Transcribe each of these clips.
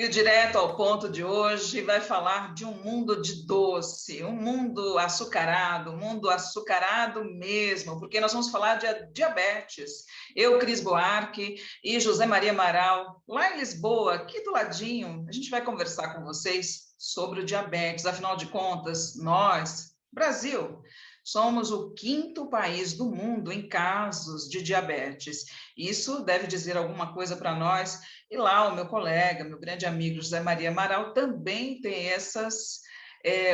E o Direto ao Ponto de hoje vai falar de um mundo de doce, um mundo açucarado mesmo, porque nós vamos falar de diabetes. Eu, Cris Buarque e José Maria Amaral, lá em Lisboa, aqui do ladinho, a gente vai conversar com vocês sobre o diabetes. Afinal de contas, nós, Brasil, somos o quinto país do mundo em casos de diabetes. Isso deve dizer alguma coisa para nós. E lá o meu colega, meu grande amigo José Maria Amaral, também tem essas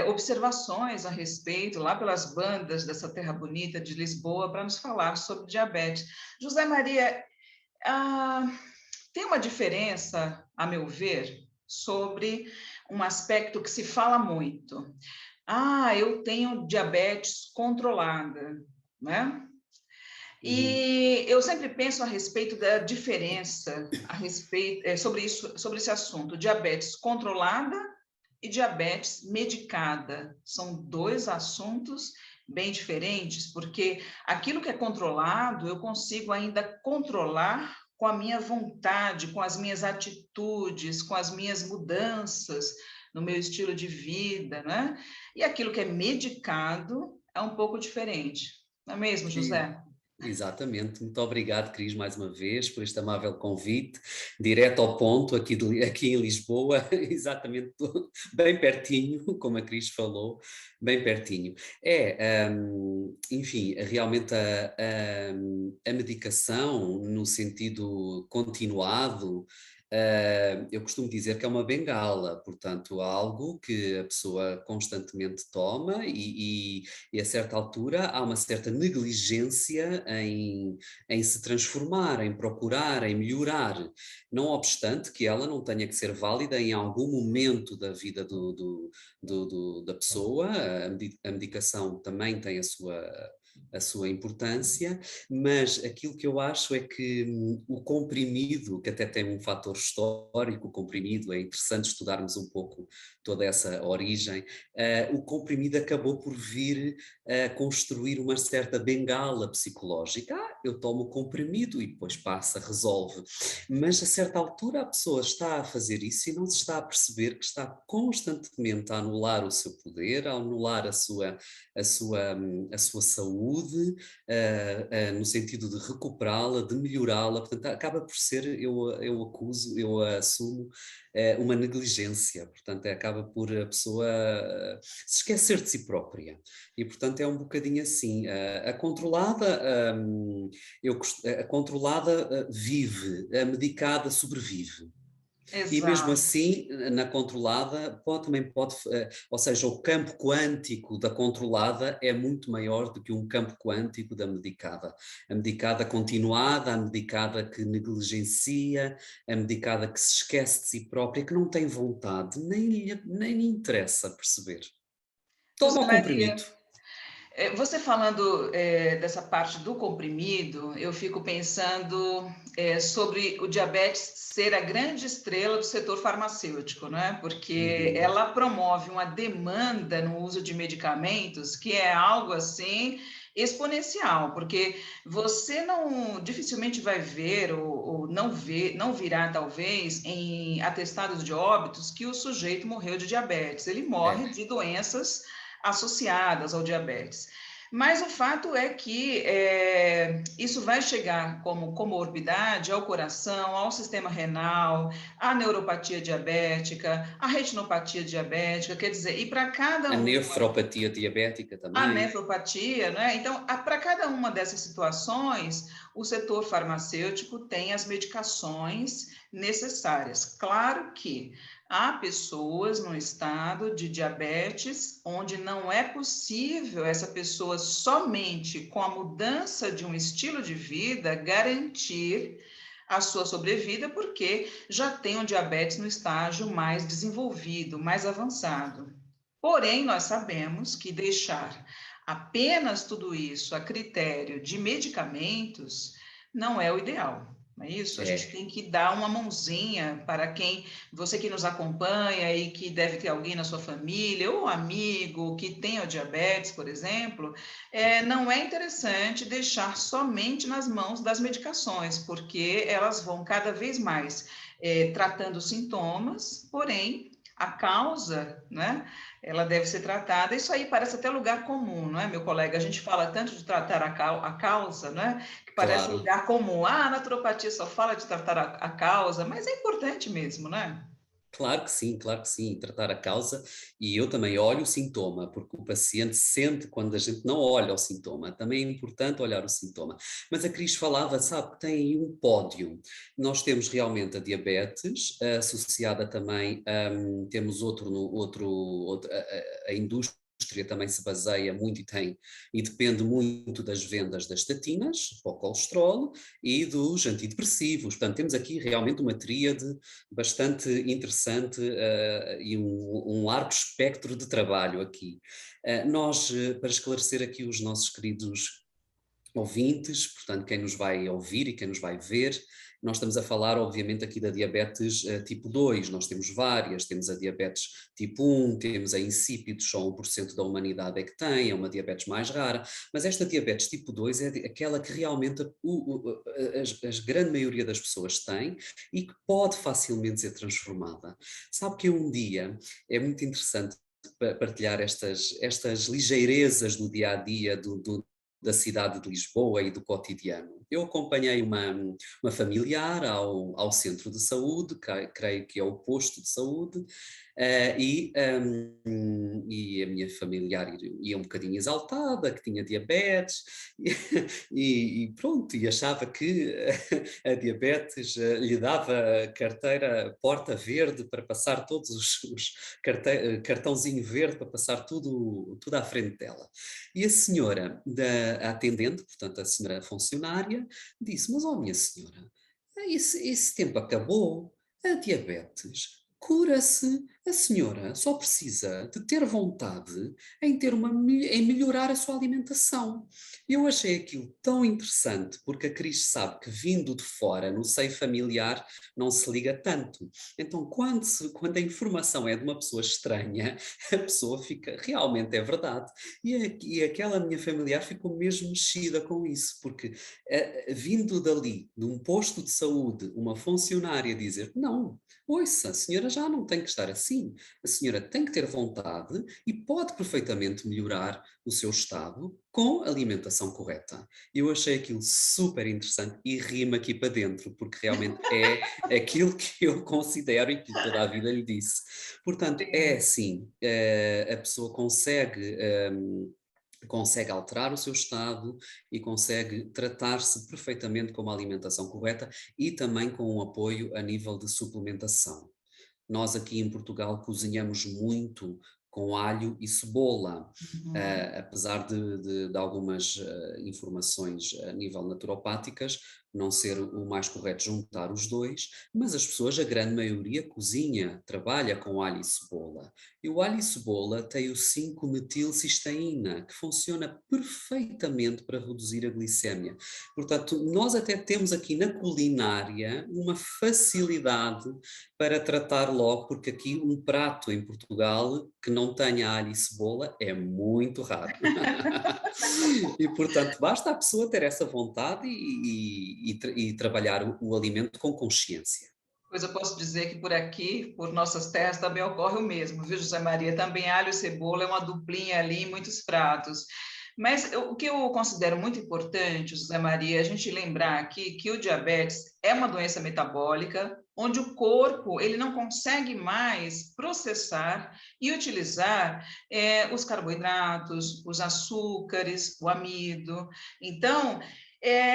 observações a respeito, lá pelas bandas dessa terra bonita de Lisboa, para nos falar sobre diabetes. José Maria, tem uma diferença, a meu ver, sobre um aspecto que se fala muito. Eu tenho diabetes controlada, né? E eu sempre penso a respeito da diferença sobre isso, sobre esse assunto, diabetes controlada e diabetes medicada. São dois assuntos bem diferentes, porque aquilo que é controlado, eu consigo ainda controlar com a minha vontade, com as minhas atitudes, com as minhas mudanças no meu estilo de vida, né? E aquilo que é medicado é um pouco diferente. Não é mesmo, José? Exatamente, muito obrigado, Cris, mais uma vez, por este amável convite, direto ao ponto, aqui em Lisboa, exatamente, bem pertinho, como a Cris falou, bem pertinho. Enfim, realmente a medicação, no sentido continuado, eu costumo dizer que é uma bengala, portanto, algo que a pessoa constantemente toma e a certa altura há uma certa negligência em se transformar, em procurar, em melhorar, não obstante que ela não tenha que ser válida em algum momento da vida da pessoa. A medicação também tem a sua importância, mas aquilo que eu acho é que o comprimido, que até tem um fator histórico, o comprimido, é interessante estudarmos um pouco toda essa origem, o comprimido acabou por vir a construir uma certa bengala psicológica. Eu tomo o comprimido e depois passa, resolve. Mas a certa altura a pessoa está a fazer isso e não se está a perceber que está constantemente a anular o seu poder, a anular a sua saúde, no sentido de recuperá-la, de melhorá-la. Portanto, acaba por ser, eu assumo, uma negligência. Portanto, acaba por a pessoa se esquecer de si própria. E, portanto, é um bocadinho assim. A controlada, a controlada vive, a medicada sobrevive. E mesmo Exato. assim, na controlada, também pode, ou seja, o campo quântico da controlada é muito maior do que um campo quântico da medicada. A medicada continuada, a medicada que negligencia, a medicada que se esquece de si própria, que não tem vontade, nem lhe interessa perceber. José Toma o comprimido. Maria, você falando dessa parte do comprimido, eu fico pensando sobre o diabetes ser a grande estrela do setor farmacêutico, né? Porque ela promove uma demanda no uso de medicamentos que é algo assim exponencial, porque você não dificilmente vai ver ou não virá talvez em atestados de óbitos que o sujeito morreu de diabetes. Ele morre de doenças associadas ao diabetes. Mas o fato é que isso vai chegar como comorbidade ao coração, ao sistema renal, à neuropatia diabética, à retinopatia diabética, quer dizer, e para cada A uma... nefropatia diabética A também. nefropatia, né? Então, para cada uma dessas situações, o setor farmacêutico tem as medicações necessárias. Claro que há pessoas no estado de diabetes onde não é possível essa pessoa somente com a mudança de um estilo de vida garantir a sua sobrevida, porque já tem um diabetes no estágio mais desenvolvido, mais avançado. Porém, nós sabemos que deixar apenas tudo isso a critério de medicamentos não é o ideal. Não é isso? A gente É. tem que dar uma mãozinha para você que nos acompanha e que deve ter alguém na sua família ou amigo que tenha diabetes, por exemplo, não é interessante deixar somente nas mãos das medicações, porque elas vão cada vez mais tratando os sintomas, porém, a causa, né, ela deve ser tratada. Isso aí parece até lugar comum, não é, meu colega? A gente fala tanto de tratar a causa, né, que parece Claro. lugar comum. Ah, a naturopatia só fala de tratar a causa, mas é importante mesmo, né? Claro que sim, tratar a causa, e eu também olho o sintoma, porque o paciente sente quando a gente não olha o sintoma, também é importante olhar o sintoma. Mas a Cris falava, sabe, que tem aí um pódio. Nós temos realmente a diabetes, associada também, temos a indústria também se baseia muito e depende muito das vendas das estatinas, para o colesterol, e dos antidepressivos. Portanto, temos aqui realmente uma tríade bastante interessante e um largo espectro de trabalho aqui. Nós, para esclarecer aqui os nossos queridos ouvintes, portanto, quem nos vai ouvir e quem nos vai ver, nós estamos a falar, obviamente, aqui da diabetes tipo 2, nós temos várias, temos a diabetes tipo 1, temos a insípidos, só 1% da humanidade é que tem, é uma diabetes mais rara, mas esta diabetes tipo 2 é aquela que realmente a grande maioria das pessoas tem e que pode facilmente ser transformada. Sabe que um dia é muito interessante partilhar estas ligeirezas do dia a dia da cidade de Lisboa e do cotidiano. Eu acompanhei uma familiar ao centro de saúde, creio que é o posto de saúde, e a minha familiar ia um bocadinho exaltada, que tinha diabetes, e pronto, e achava que a diabetes lhe dava carteira porta verde para passar todos cartãozinho verde para passar tudo à frente dela. E a senhora, a atendente, portanto a senhora funcionária, disse, mas minha senhora, esse tempo acabou, a diabetes cura-se, a senhora só precisa de ter vontade em melhorar a sua alimentação. Eu achei aquilo tão interessante, porque a Cris sabe que vindo de fora, no seio familiar, não se liga tanto. Então, quando a informação é de uma pessoa estranha, a pessoa fica, realmente é verdade. E aquela minha familiar ficou mesmo mexida com isso, porque vindo dali, de um posto de saúde, uma funcionária dizer, não, ouça, a senhora já não tem que estar assim, a senhora tem que ter vontade e pode perfeitamente melhorar o seu estado com alimentação correta. Eu achei aquilo super interessante e ri-me aqui para dentro, porque realmente é aquilo que eu considero e que toda a vida lhe disse. Portanto, é Sim. assim, a pessoa consegue alterar o seu estado e consegue tratar-se perfeitamente com uma alimentação correta e também com um apoio a nível de suplementação. Nós aqui em Portugal cozinhamos muito com alho e cebola, Uhum. apesar de algumas informações a nível naturopáticas não ser o mais correto juntar os dois, mas as pessoas, a grande maioria, cozinha, trabalha com alho e cebola. E o alho e cebola tem o 5-metilcisteína, que funciona perfeitamente para reduzir a glicémia. Portanto, nós até temos aqui na culinária uma facilidade para tratar logo, porque aqui um prato em Portugal que não tenha alho e cebola é muito raro. E, portanto, basta a pessoa ter essa vontade e trabalhar o alimento com consciência. Pois eu posso dizer que por aqui, por nossas terras, também ocorre o mesmo, viu, José Maria? Também alho e cebola é uma duplinha ali em muitos pratos. Mas o que eu considero muito importante, José Maria, é a gente lembrar aqui que o diabetes é uma doença metabólica, onde o corpo ele não consegue mais processar e utilizar os carboidratos, os açúcares, o amido. Então,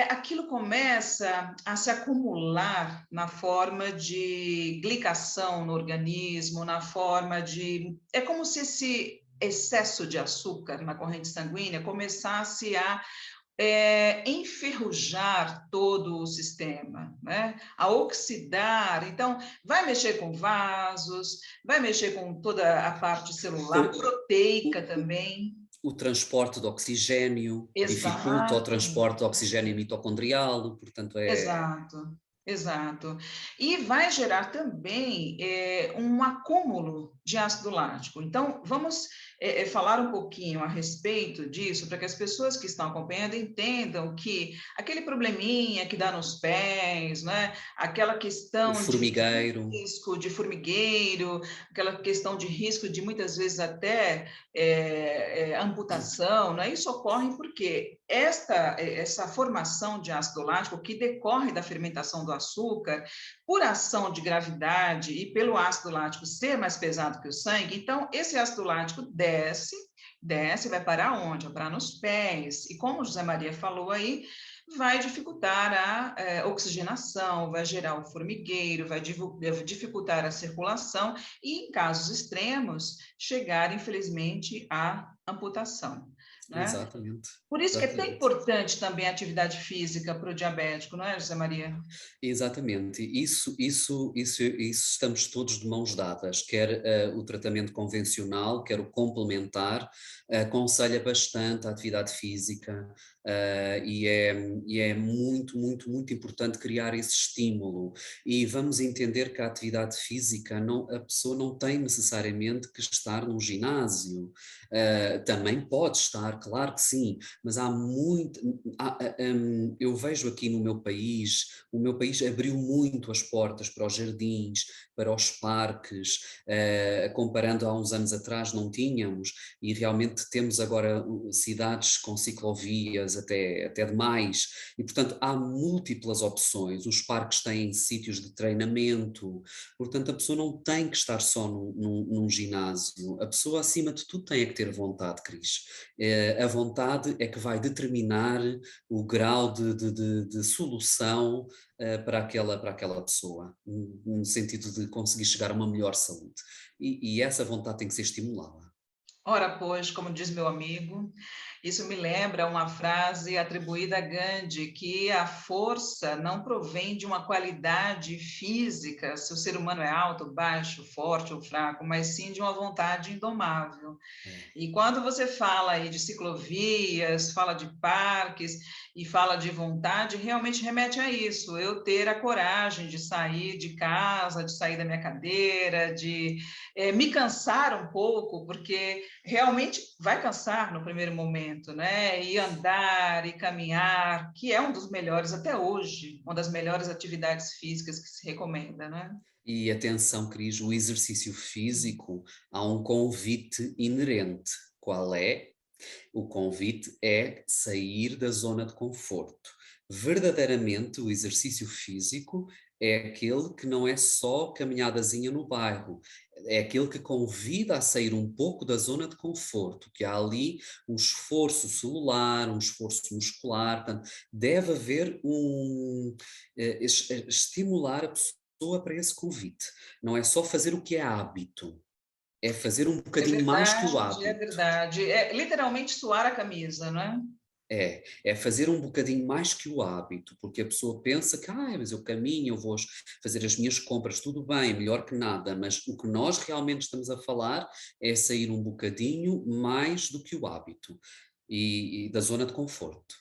aquilo começa a se acumular na forma de glicação no organismo, na forma de. É como se esse excesso de açúcar na corrente sanguínea começasse a enferrujar todo o sistema, né? A oxidar. Então, vai mexer com vasos, vai mexer com toda a parte celular, proteica O, também. o transporte de oxigênio dificulta o Exato. transporte de oxigênio mitocondrial, portanto Exato, exato. E vai gerar também um acúmulo de ácido lático. Então, vamos falar um pouquinho a respeito disso, para que as pessoas que estão acompanhando entendam que aquele probleminha que dá nos pés, né? Aquela O questão de formigueiro. risco de formigueiro, aquela questão de risco de muitas vezes até amputação, né? Isso ocorre porque essa formação de ácido lático que decorre da fermentação do açúcar, por ação de gravidade e pelo ácido lático ser mais pesado que o sangue, então esse ácido lático desce, vai parar onde? Vai parar nos pés. E como o José Maria falou aí, vai dificultar a oxigenação, vai gerar o formigueiro, vai dificultar a circulação e, em casos extremos, chegar, infelizmente, à amputação, né? Exatamente, Por isso que é tão exatamente. importante também a atividade física para o diabético, não é, José Maria? Exatamente, isso estamos todos de mãos dadas, quer o tratamento convencional, quer o complementar, aconselha bastante a atividade física, e é muito, muito, muito importante criar esse estímulo. E vamos entender que a atividade física, a pessoa não tem necessariamente que estar num ginásio, também pode estar, claro que sim, mas há muito, eu vejo aqui no meu país, o meu país abriu muito as portas para os jardins, para os parques, comparando a uns anos atrás não tínhamos, e realmente temos agora cidades com ciclovias até demais, e portanto há múltiplas opções, os parques têm sítios de treinamento, portanto a pessoa não tem que estar só num ginásio, a pessoa acima de tudo tem é que ter vontade, Cris. A vontade é que vai determinar o grau de solução para aquela pessoa, no sentido de conseguir chegar a uma melhor saúde. E essa vontade tem que ser estimulada. Ora, pois, como diz meu amigo, isso me lembra uma frase atribuída a Gandhi, que a força não provém de uma qualidade física, se o ser humano é alto, baixo, forte ou fraco, mas sim de uma vontade indomável. É. E quando você fala aí de ciclovias, fala de parques e fala de vontade, realmente remete a isso, eu ter a coragem de sair de casa, de sair da minha cadeira, de me cansar um pouco, porque realmente vai cansar no primeiro momento, né? E andar e caminhar, que é um dos melhores até hoje, uma das melhores atividades físicas que se recomenda, né? E atenção, Cris, o exercício físico, há um convite inerente. Qual é? O convite é sair da zona de conforto. Verdadeiramente, o exercício físico é aquele que não é só caminhadazinha no bairro, é aquele que convida a sair um pouco da zona de conforto, que há ali um esforço celular, um esforço muscular, portanto, deve haver estimular a pessoa para esse convite. Não é só fazer o que é hábito, é fazer um bocadinho mais que o É hábito. verdade. É literalmente suar a camisa, não é? É fazer um bocadinho mais que o hábito, porque a pessoa pensa que, mas eu caminho, eu vou fazer as minhas compras, tudo bem, melhor que nada, mas o que nós realmente estamos a falar é sair um bocadinho mais do que o hábito e da zona de conforto.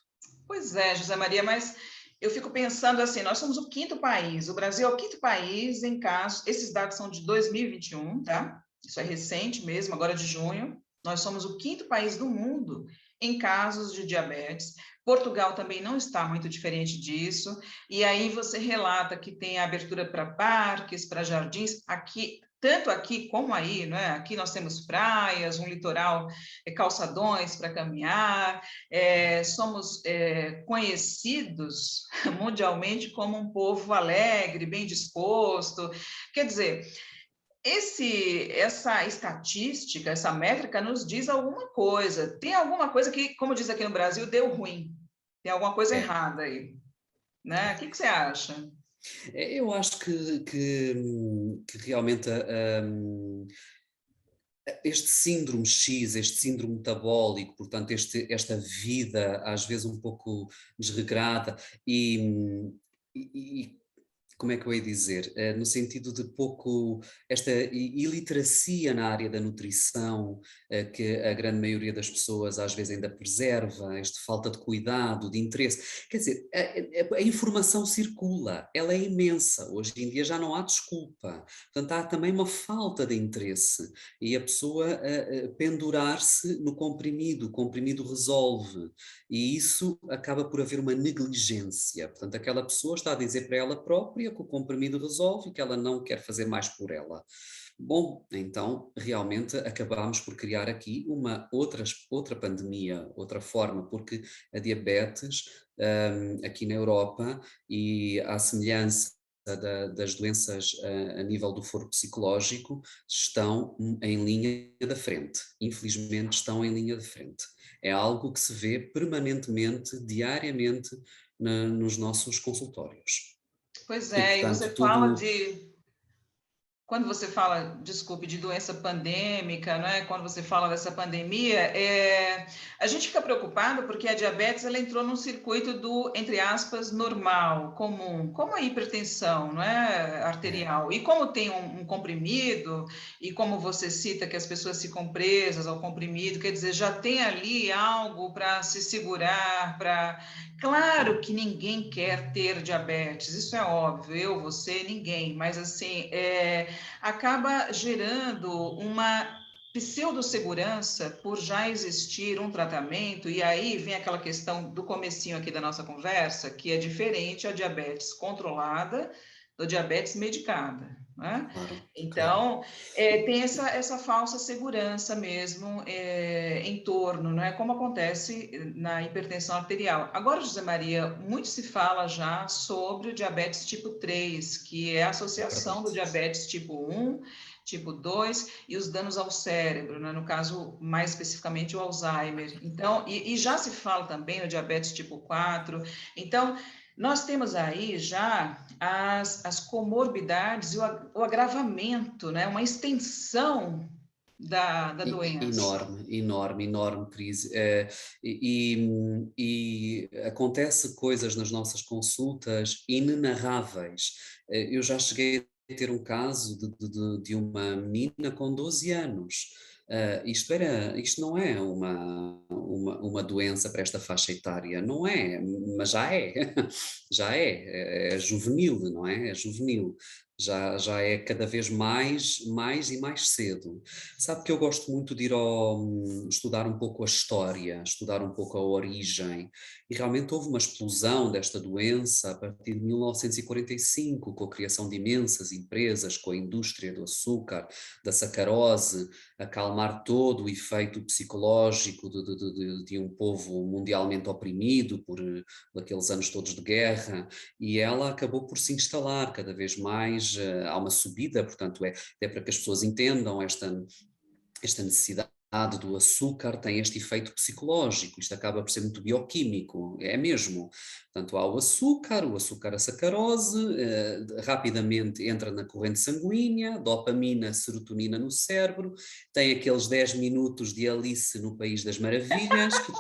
Pois é, José Maria, mas eu fico pensando assim, nós somos o quinto país, o Brasil é o quinto país em casos, esses dados são de 2021, tá? Isso é recente mesmo, agora de junho. Nós somos o quinto país do mundo em casos de diabetes. Portugal também não está muito diferente disso. E aí você relata que tem abertura para parques, para jardins. Aqui, tanto aqui como aí, né? Aqui nós temos praias, um litoral, calçadões para caminhar, somos conhecidos mundialmente como um povo alegre, bem disposto. Quer dizer, essa estatística, essa métrica nos diz alguma coisa. Tem alguma coisa que, como diz aqui no Brasil, deu ruim. Tem alguma coisa É, errada aí, né? O que você acha? eu acho que realmente este síndrome X, este síndrome metabólico, portanto, esta vida às vezes um pouco desregrada e como é que eu ia dizer? No sentido de pouco, esta iliteracia na área da nutrição, que a grande maioria das pessoas às vezes ainda preserva, esta falta de cuidado, de interesse. Quer dizer, a informação circula, ela é imensa, hoje em dia já não há desculpa. Portanto, há também uma falta de interesse e a pessoa pendurar-se no comprimido, o comprimido resolve. E isso acaba por haver uma negligência. Portanto, aquela pessoa está a dizer para ela própria que o comprimido resolve e que ela não quer fazer mais por ela. Bom, então realmente acabamos por criar aqui uma outra pandemia, outra forma, porque a diabetes aqui na Europa e à semelhança das doenças a nível do foro psicológico estão em linha da frente. Infelizmente estão em linha de frente. É algo que se vê permanentemente, diariamente, nos nossos consultórios. Pois E, é, e você portanto, fala tudo. de quando você fala, desculpe, de doença pandêmica, né? Quando você fala dessa pandemia, a gente fica preocupado porque a diabetes ela entrou num circuito do, entre aspas, normal, comum, como a hipertensão, não é, É, arterial. E como tem um comprimido, e como você cita que as pessoas ficam presas ao comprimido, quer dizer, já tem ali algo para se segurar, para. Claro que ninguém quer ter diabetes, isso é óbvio, eu, você, ninguém, mas assim, acaba gerando uma pseudo-segurança por já existir um tratamento, e aí vem aquela questão do comecinho aqui da nossa conversa, que é diferente a diabetes controlada do diabetes medicada, né? claro, claro. Então, tem essa falsa segurança mesmo em torno, não é? Como acontece na hipertensão arterial. Agora, José Maria, muito se fala já sobre o diabetes tipo 3, que é a É associação do verdade. diabetes tipo 1, tipo 2 e os danos ao cérebro, né? No caso, mais especificamente o Alzheimer. Então, e já se fala também o diabetes tipo 4. Então, nós temos aí já as comorbidades e o agravamento, né? Uma extensão da doença. Enorme, enorme, enorme crise. E acontece coisas nas nossas consultas inenarráveis. Eu já cheguei a ter um caso de uma menina com 12 anos. Isto não é uma doença para esta faixa etária, não é, mas já é, já é juvenil, não é? É juvenil. Já é cada vez mais e mais cedo. Sabe que eu gosto muito de ir estudar um pouco a história, estudar um pouco a origem, e realmente houve uma explosão desta doença a partir de 1945, com a criação de imensas empresas, com a indústria do açúcar, da sacarose, a calmar todo o efeito psicológico de um povo mundialmente oprimido por aqueles anos todos de guerra, e ela acabou por se instalar cada vez mais, há uma subida, portanto é para que as pessoas entendam esta necessidade do açúcar tem este efeito psicológico, isto acaba por ser muito bioquímico, é mesmo. Portanto, há o açúcar a sacarose, rapidamente entra na corrente sanguínea, dopamina, serotonina no cérebro, tem aqueles 10 minutos de Alice no País das Maravilhas, que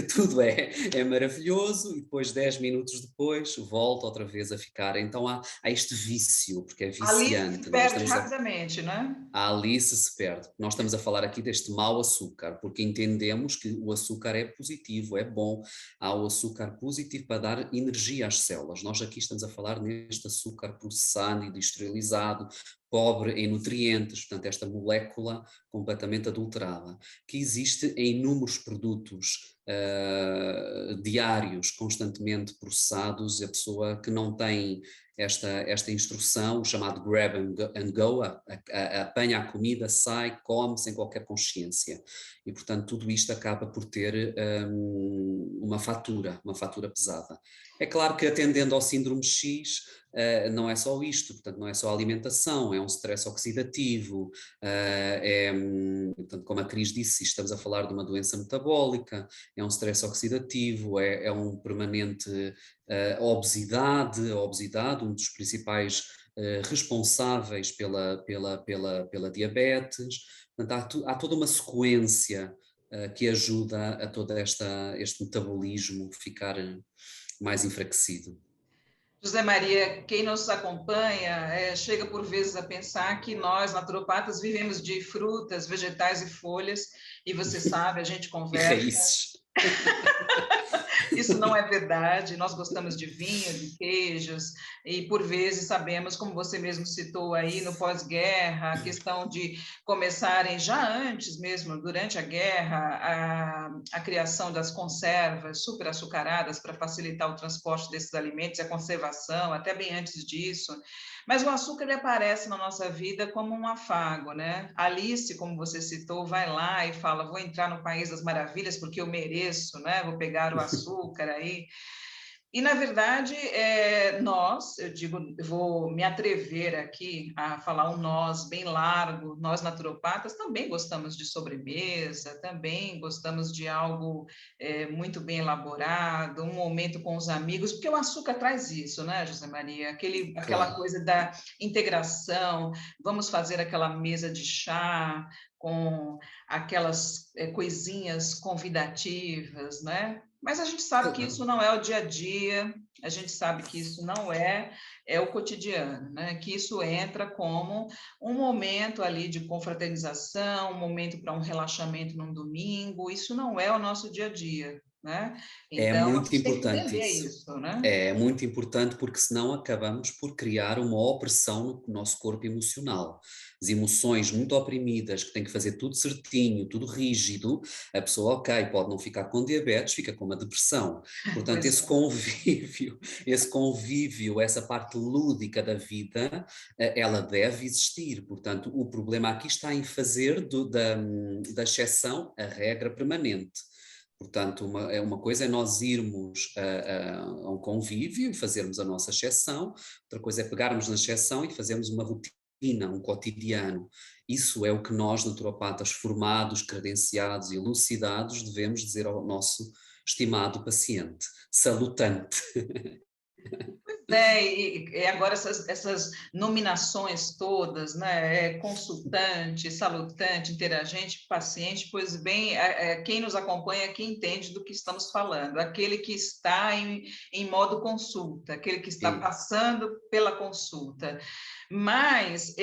tudo é maravilhoso, e depois 10 minutos depois volta outra vez a ficar. Então há este vício, porque é Ali se viciante, nós perde estamos a rapidamente, né? a Alice se perde. Nós estamos a falar aqui deste mau açúcar, porque entendemos que o açúcar é positivo, é bom. Há o açúcar positivo para dar energia às células. Nós aqui estamos a falar neste açúcar processado, industrializado, pobre em nutrientes, portanto, esta molécula completamente adulterada, que existe em inúmeros produtos diários, constantemente processados, a pessoa que não tem esta instrução, o chamado grab and go, apanha a comida, sai, come sem qualquer consciência. E, portanto, tudo isto acaba por ter uma fatura pesada. É claro que atendendo ao síndrome X, não é só isto, portanto, não é só a alimentação, é um stress oxidativo, portanto, como a Cris disse, estamos a falar de uma doença metabólica, é um stress oxidativo, é um permanente a obesidade, um dos principais responsáveis pela diabetes. Portanto, há toda uma sequência que ajuda a todo este metabolismo ficar mais enfraquecido. José Maria, quem nos acompanha chega por vezes a pensar que nós, naturopatas, vivemos de frutas, vegetais e folhas, e você sabe, a gente E conversa. raízes. Isso não é verdade. Nós gostamos de vinho, de queijos, e por vezes sabemos, como você mesmo citou aí no pós-guerra, a questão de começarem já antes mesmo, durante a guerra, a criação das conservas super açucaradas para facilitar o transporte desses alimentos e a conservação, até bem antes disso. Mas o açúcar ele aparece na nossa vida como um afago, né? Alice, como você citou, vai lá e fala: vou entrar no País das Maravilhas porque eu mereço, né? Vou pegar o açúcar aí. E, na verdade, nós, eu digo, eu vou me atrever aqui a falar um nós bem largo, nós naturopatas também gostamos de sobremesa, também gostamos de algo muito bem elaborado, um momento com os amigos, porque o açúcar traz isso, né, José Maria? Aquela Claro. coisa da integração, vamos fazer aquela mesa de chá com aquelas coisinhas convidativas, né? Mas a gente sabe que isso Claro. não é o dia a dia, a gente sabe que isso não é o cotidiano, né? Que isso entra como um momento ali de confraternização, um momento para um relaxamento num domingo, isso não é o nosso dia a dia, né? É Então, a muito gente tem que importante entender isso. isso, né? É muito importante porque senão acabamos por criar uma opressão no nosso corpo emocional. As emoções muito oprimidas, que têm que fazer tudo certinho, tudo rígido, a pessoa, ok, pode não ficar com diabetes, fica com uma depressão. Portanto, Pois esse é. convívio, esse convívio, essa parte lúdica da vida, ela deve existir. Portanto, o problema aqui está em fazer da exceção a regra permanente. Portanto, uma coisa é nós irmos a um convívio e fazermos a nossa exceção, outra coisa é pegarmos na exceção e fazermos uma rotina, um cotidiano. Isso é o que nós, naturopatas formados, credenciados e elucidados, devemos dizer ao nosso estimado paciente, salutante. E agora essas nominações todas, né? Consultante, salutante, interagente, paciente, pois bem, quem nos acompanha aqui entende do que estamos falando, aquele que está em modo consulta, aquele que está E, passando pela consulta. Mas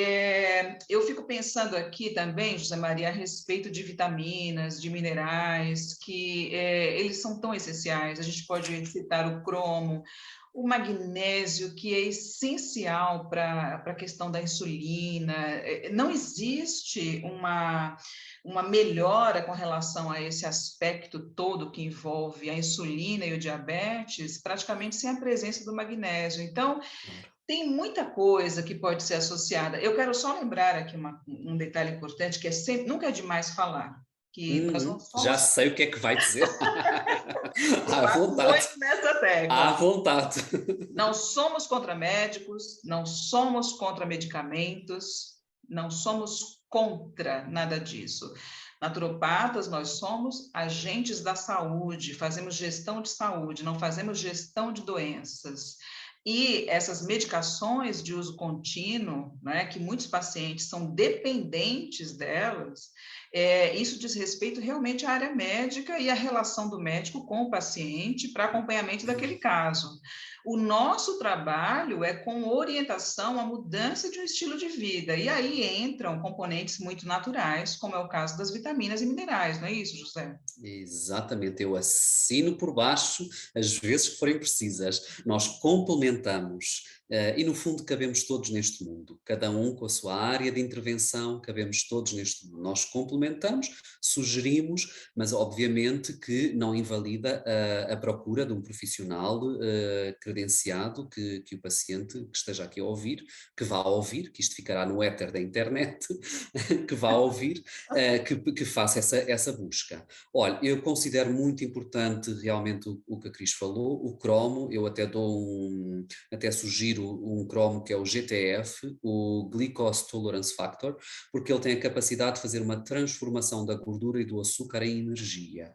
eu fico pensando aqui também, José Maria, a respeito de vitaminas, de minerais, que eles são tão essenciais. A gente pode citar o cromo, o magnésio, que é essencial para a questão da insulina. Não existe uma melhora com relação a esse aspecto todo que envolve a insulina e o diabetes, praticamente sem a presença do magnésio. Então, claro. tem muita coisa que pode ser associada. Eu quero só lembrar aqui um detalhe importante, que nunca é demais falar, que nós não Já somos, sei o que é que vai dizer. eu À bato vontade, muito nessa tecla. à vontade. Não somos contra médicos, não somos contra medicamentos, não somos contra nada disso. Naturopatas, nós somos agentes da saúde, fazemos gestão de saúde, não fazemos gestão de doenças. E essas medicações de uso contínuo, né, que muitos pacientes são dependentes delas, isso diz respeito realmente à área médica e à relação do médico com o paciente para acompanhamento daquele caso. O nosso trabalho é com orientação à mudança de um estilo de vida, e aí entram componentes muito naturais, como é o caso das vitaminas e minerais, não é isso, José? Exatamente, eu assino por baixo as vezes que forem precisas. Nós complementamos e, no fundo, cabemos todos neste mundo, cada um com a sua área de intervenção, cabemos todos neste mundo. Nós complementamos, sugerimos, mas obviamente que não invalida a procura de um profissional credenciado que o paciente que esteja aqui a ouvir, que vá ouvir, que isto ficará no éter da internet, que vá ouvir, que faça essa busca. Olha, eu considero muito importante realmente o que a Cris falou, o cromo, eu até sugiro um cromo que é o GTF, o Glucose Tolerance Factor, porque ele tem a capacidade de fazer uma transformação da gordura e do açúcar em energia.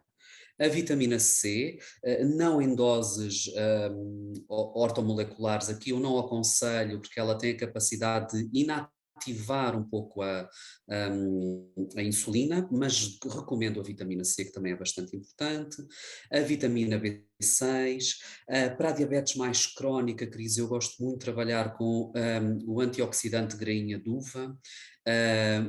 A vitamina C, não em doses ortomoleculares, aqui eu não aconselho, porque ela tem a capacidade de ativar um pouco a insulina, mas recomendo a vitamina C, que também é bastante importante, a vitamina B6. Para a diabetes mais crónica, Cris, eu gosto muito de trabalhar com o antioxidante grainha de uva,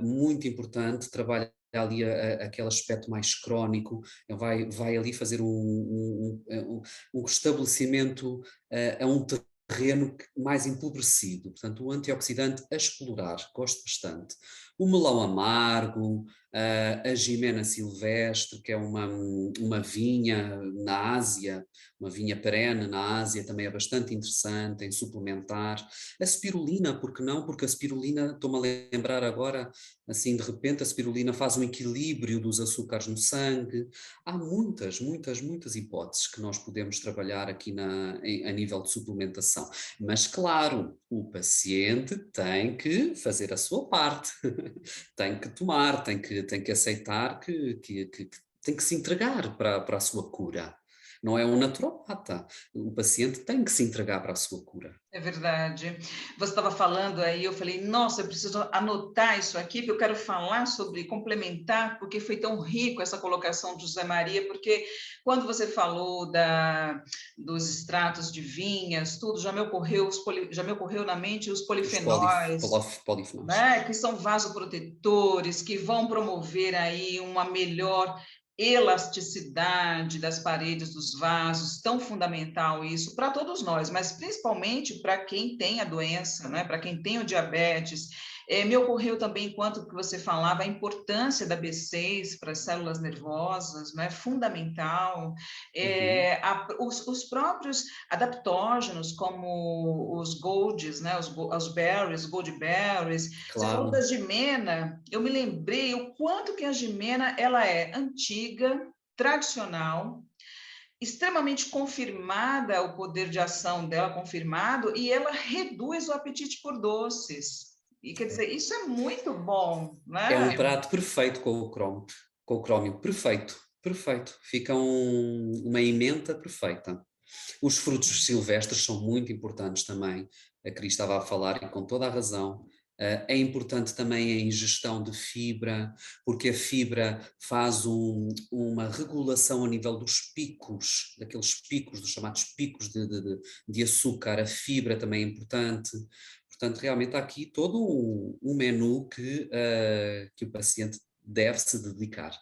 muito importante, trabalha ali aquele aspecto mais crónico, vai ali fazer um estabelecimento a um terreno mais empobrecido, portanto o antioxidante a explorar, gosto bastante. O melão amargo, a Jimena silvestre, que é uma vinha na Ásia, uma vinha perene na Ásia, também é bastante interessante em suplementar. A spirulina, por que não? Porque a spirulina, estou-me a lembrar agora, assim de repente, a spirulina faz um equilíbrio dos açúcares no sangue. Há muitas hipóteses que nós podemos trabalhar aqui a nível de suplementação. Mas, claro, o paciente tem que fazer a sua parte, tem que tomar, tem que aceitar que tem que se entregar para a sua cura. Não é um naturopata. O paciente tem que se entregar para a sua cura. É verdade. Você estava falando aí, eu falei, nossa, eu preciso anotar isso aqui, que eu quero falar sobre, complementar, porque foi tão rico essa colocação de José Maria, porque quando você falou dos extratos de vinhas, tudo, já me ocorreu na mente os Os polifenóis, polifenóis. né, que são vasoprotetores, que vão promover aí uma melhor elasticidade das paredes dos vasos, tão fundamental isso para todos nós, mas principalmente para quem tem a doença, né? Para quem tem o diabetes. Me ocorreu também, enquanto que você falava, a importância da B6 para as células nervosas, né? Fundamental. Uhum. Os próprios adaptógenos, como os golds, né? Os berries, gold berries. Você falou da Claro. gimena, eu me lembrei o quanto que a gimena ela é antiga, tradicional, extremamente confirmada, o poder de ação dela confirmado, e ela reduz o apetite por doces. E quer dizer, isso é muito bom, É né? um prato perfeito com o crómio, perfeito, perfeito. Fica uma emenda perfeita. Os frutos silvestres são muito importantes também. A Cris estava a falar e com toda a razão. É importante também a ingestão de fibra, porque a fibra faz uma regulação a nível dos picos, daqueles picos, dos chamados picos de açúcar. A fibra também é importante. Portanto, realmente há aqui todo um menu que o paciente deve se dedicar,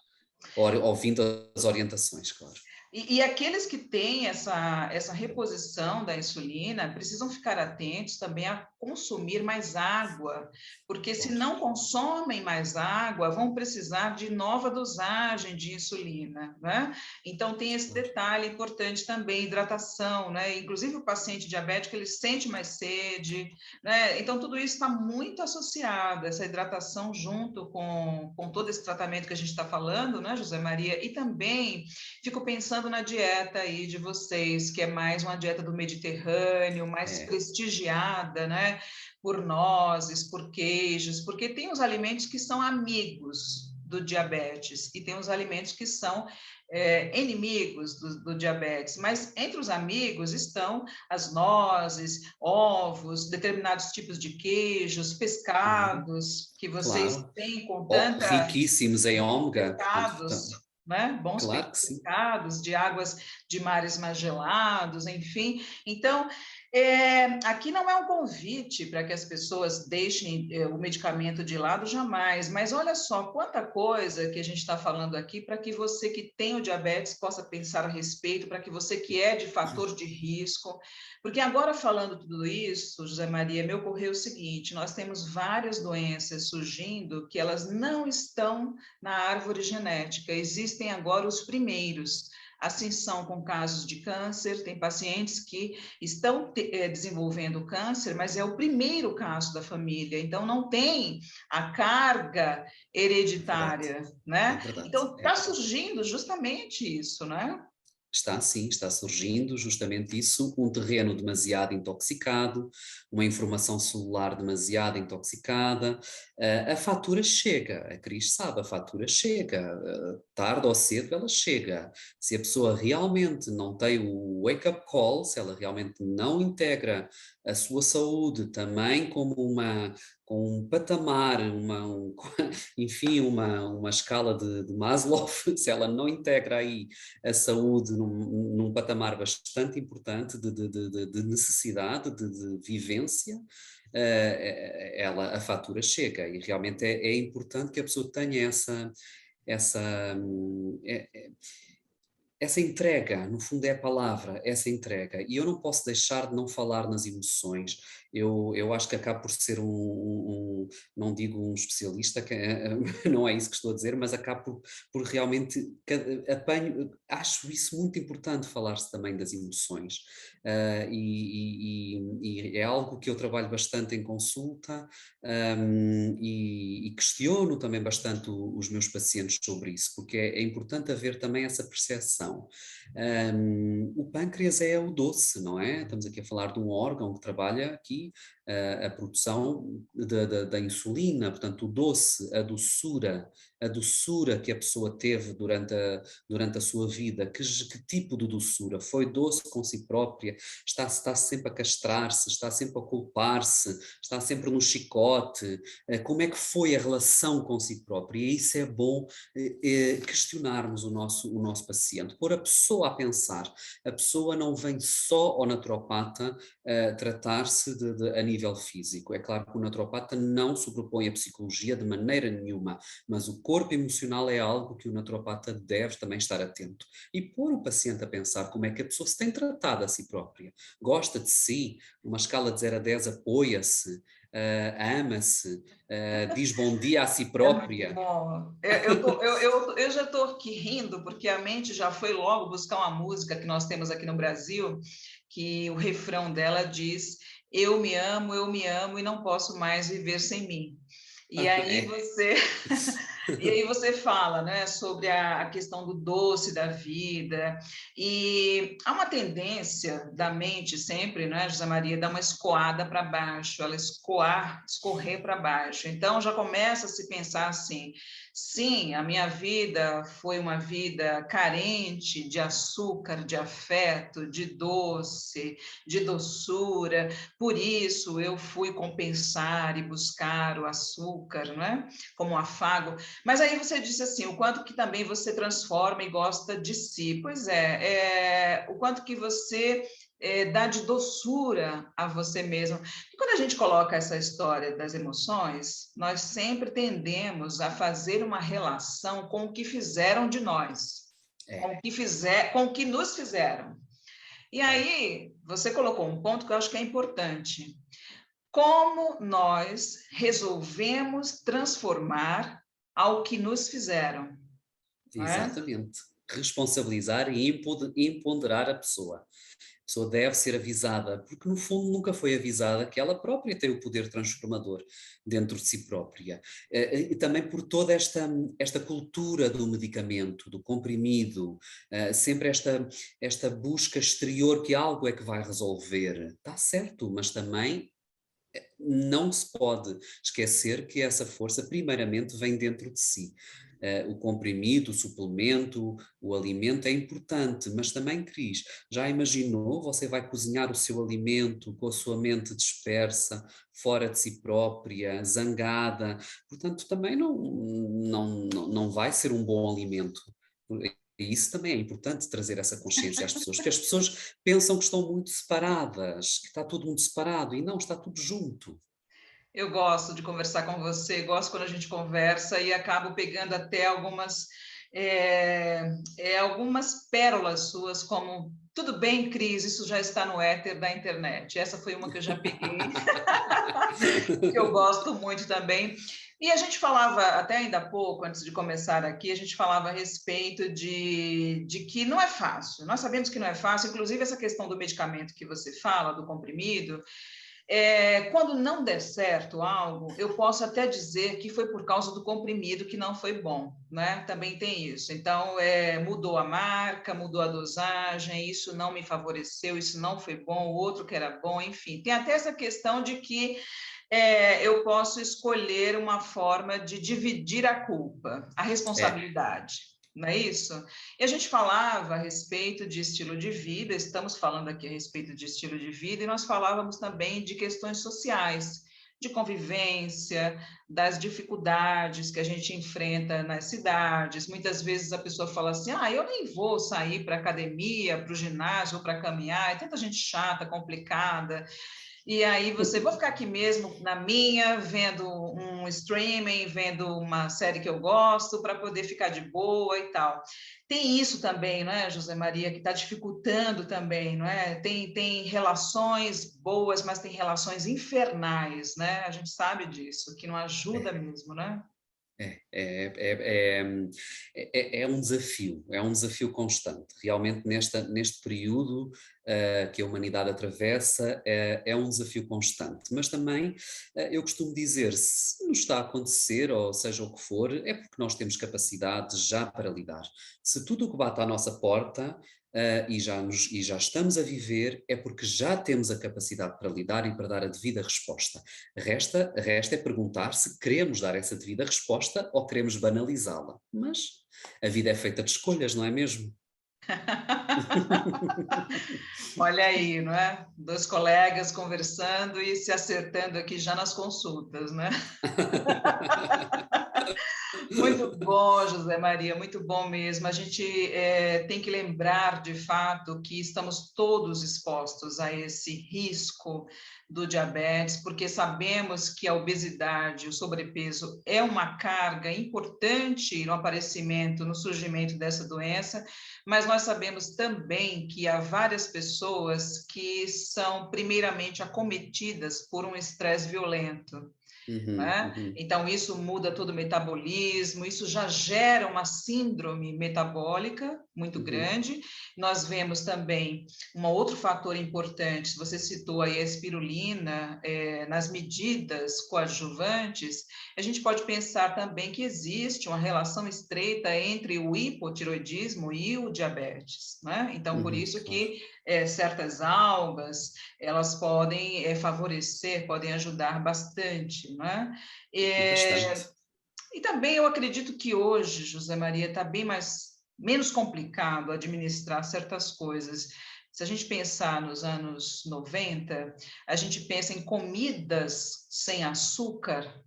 ouvindo as orientações, claro. E aqueles que têm essa reposição da insulina precisam ficar atentos também a consumir mais água, porque se Claro. não consomem mais água, vão precisar de nova dosagem de insulina, né? Então tem esse Claro. detalhe importante também, hidratação, né? Inclusive o paciente diabético, ele sente mais sede, né? Então tudo isso está muito associado, essa hidratação junto com todo esse tratamento que a gente está falando, né, José Maria? E também fico pensando na dieta aí de vocês, que é mais uma dieta do Mediterrâneo, mais É, prestigiada, né? Por nozes, por queijos, porque tem os alimentos que são amigos do diabetes e tem os alimentos que são inimigos do diabetes, mas entre os amigos estão as nozes, ovos, determinados tipos de queijos, claro, pescados, que vocês claro. têm com Oh, tanta riquíssimos em ômega, pescados, né? Bons claro que sim. pescados, de águas de mares mais gelados, enfim. Então, aqui não é um convite para que as pessoas deixem o medicamento de lado, jamais, mas olha só quanta coisa que a gente está falando aqui para que você que tem o diabetes possa pensar a respeito, para que você que é de fator de risco, porque agora falando tudo isso, José Maria, me ocorreu o seguinte, nós temos várias doenças surgindo que elas não estão na árvore genética, existem agora os primeiros, assim são com casos de câncer, tem pacientes que estão desenvolvendo câncer, mas é o primeiro caso da família, então não tem a carga É verdade, hereditária, é né? verdade, Então é está verdade. surgindo justamente isso, né? Está sim, está surgindo justamente isso, um terreno demasiado intoxicado, uma informação celular demasiado intoxicada, a fatura chega, a Cris sabe, a fatura chega, tarde ou cedo ela chega. Se a pessoa realmente não tem o wake-up call, se ela realmente não integra a sua saúde também como com um patamar, enfim, uma escala de Maslow, se ela não integra aí a saúde num patamar bastante importante de necessidade, de vivência, a fatura chega e realmente é importante que a pessoa tenha essa, é- é- essa entrega, no fundo é a palavra, essa entrega. E eu não posso deixar de não falar nas emoções. Eu acho que acabo por ser não digo um especialista, não é isso que estou a dizer, mas acabo por realmente, acho isso muito importante, falar-se também das emoções. E é algo que eu trabalho bastante em consulta, e questiono também bastante os meus pacientes sobre isso, porque é importante haver também essa percepção. O pâncreas é o doce, não é? Estamos aqui a falar de um órgão que trabalha aqui a produção da insulina, portanto o doce, a doçura que a pessoa teve durante a sua vida, que tipo de doçura? Foi doce com si própria? Está sempre a castrar-se, está sempre a culpar-se, está sempre no chicote? Como é que foi a relação com si própria? E isso é bom questionarmos o nosso paciente, pôr a pessoa a pensar. A pessoa não vem só ao naturopata tratar-se a nível físico. É claro que o naturopata não sobrepõe a psicologia de maneira nenhuma, mas o corpo emocional é algo que o naturopata deve também estar atento. E pôr o paciente a pensar como é que a pessoa se tem tratado a si própria. Gosta de si, numa escala de 0 a 10 apoia-se, ama-se, diz bom dia a si É muito própria. bom. Eu já estou aqui rindo, porque a mente já foi logo buscar uma música que nós temos aqui no Brasil, que o refrão dela diz: eu me amo e não posso mais viver sem mim. E aí É. você E aí você fala, né, sobre a questão do doce da vida, e há uma tendência da mente sempre, né, José Maria, dar uma escoada para baixo, ela escorrer para baixo. Então já começa a se pensar assim: sim, a minha vida foi uma vida carente de açúcar, de afeto, de doce, de doçura, por isso eu fui compensar e buscar o açúcar, né, como afago. Mas aí você disse assim, o quanto que também você transforma e gosta de si. Pois o quanto que você dá de doçura a você mesmo. E quando a gente coloca essa história das emoções, nós sempre tendemos a fazer uma relação com o que fizeram de nós, É. com o que nos fizeram. E É. aí, você colocou um ponto que eu acho que é importante. Como nós resolvemos transformar ao que nos fizeram, não é? Exatamente. Responsabilizar e empoderar a pessoa. A pessoa deve ser avisada, porque no fundo nunca foi avisada que ela própria tem o poder transformador dentro de si própria. E também por toda esta cultura do medicamento, do comprimido, sempre esta busca exterior que algo é que vai resolver. Está certo, mas também não se pode esquecer que essa força primeiramente vem dentro de si. O comprimido, o suplemento, o alimento é importante, mas também, Cris, já imaginou? Você vai cozinhar o seu alimento com a sua mente dispersa, fora de si própria, zangada, portanto também não vai ser um bom alimento. E isso também é importante trazer essa consciência às pessoas, porque as pessoas pensam que estão muito separadas, que está tudo muito separado, e não, está tudo junto. Eu gosto de conversar com você, gosto quando a gente conversa e acabo pegando até algumas pérolas suas, como tudo bem, Cris, isso já está no éter da internet. Essa foi uma que eu já peguei, que eu gosto muito também. E a gente falava, até ainda há pouco, antes de começar aqui, a gente falava a respeito de que não é fácil. Nós sabemos que não é fácil, inclusive essa questão do medicamento que você fala, do comprimido. Quando não der certo algo, eu posso até dizer que foi por causa do comprimido que não foi bom, né? Também tem isso. Então, mudou a marca, mudou a dosagem, isso não me favoreceu, isso não foi bom, o outro que era bom, enfim. Tem até essa questão de que eu posso escolher uma forma de dividir a culpa, a É, responsabilidade. não é isso? E a gente falava a respeito de estilo de vida, estamos falando aqui a respeito de estilo de vida, e nós falávamos também de questões sociais, de convivência, das dificuldades que a gente enfrenta nas cidades. Muitas vezes a pessoa fala assim: ah, eu nem vou sair para a academia, para o ginásio, para caminhar, é tanta gente chata, complicada. E aí você, vou ficar aqui mesmo na minha, vendo um streaming, vendo uma série que eu gosto, para poder ficar de boa e tal. Tem isso também, não é, José Maria, que está dificultando também, não é? Tem relações boas, mas tem relações infernais, né? A gente sabe disso, que não ajuda mesmo, né? É um desafio constante. Realmente, neste período que a humanidade atravessa, é um desafio constante. Mas também, eu costumo dizer, se nos está a acontecer, ou seja o que for, é porque nós temos capacidade já para lidar. Se tudo o que bate à nossa porta, e já estamos a viver, é porque já temos a capacidade para lidar e para dar a devida resposta. Resta é perguntar se queremos dar essa devida resposta ou queremos banalizá-la. Mas a vida é feita de escolhas, não é mesmo? Olha aí, não é? Dois colegas conversando e se acertando aqui já nas consultas, né? Muito bom, José Maria, muito bom mesmo. A gente tem que lembrar, de fato, que estamos todos expostos a esse risco do diabetes, porque sabemos que a obesidade, o sobrepeso, é uma carga importante no aparecimento, no surgimento dessa doença, mas nós sabemos também que há várias pessoas que são primeiramente acometidas por um estresse violento. Uhum, Né? uhum, Então, isso muda todo o metabolismo, isso já gera uma síndrome metabólica muito uhum, grande. Nós vemos também um outro fator importante, você citou aí a espirulina, nas medidas coadjuvantes, a gente pode pensar também que existe uma relação estreita entre o hipotiroidismo e o diabetes. Né? Então, por isso claro. que certas algas, elas podem favorecer, podem ajudar bastante, não é? Bastante. E também eu acredito que hoje, José Maria, está bem menos complicado administrar certas coisas. Se a gente pensar nos anos 90, a gente pensa em comidas sem açúcar,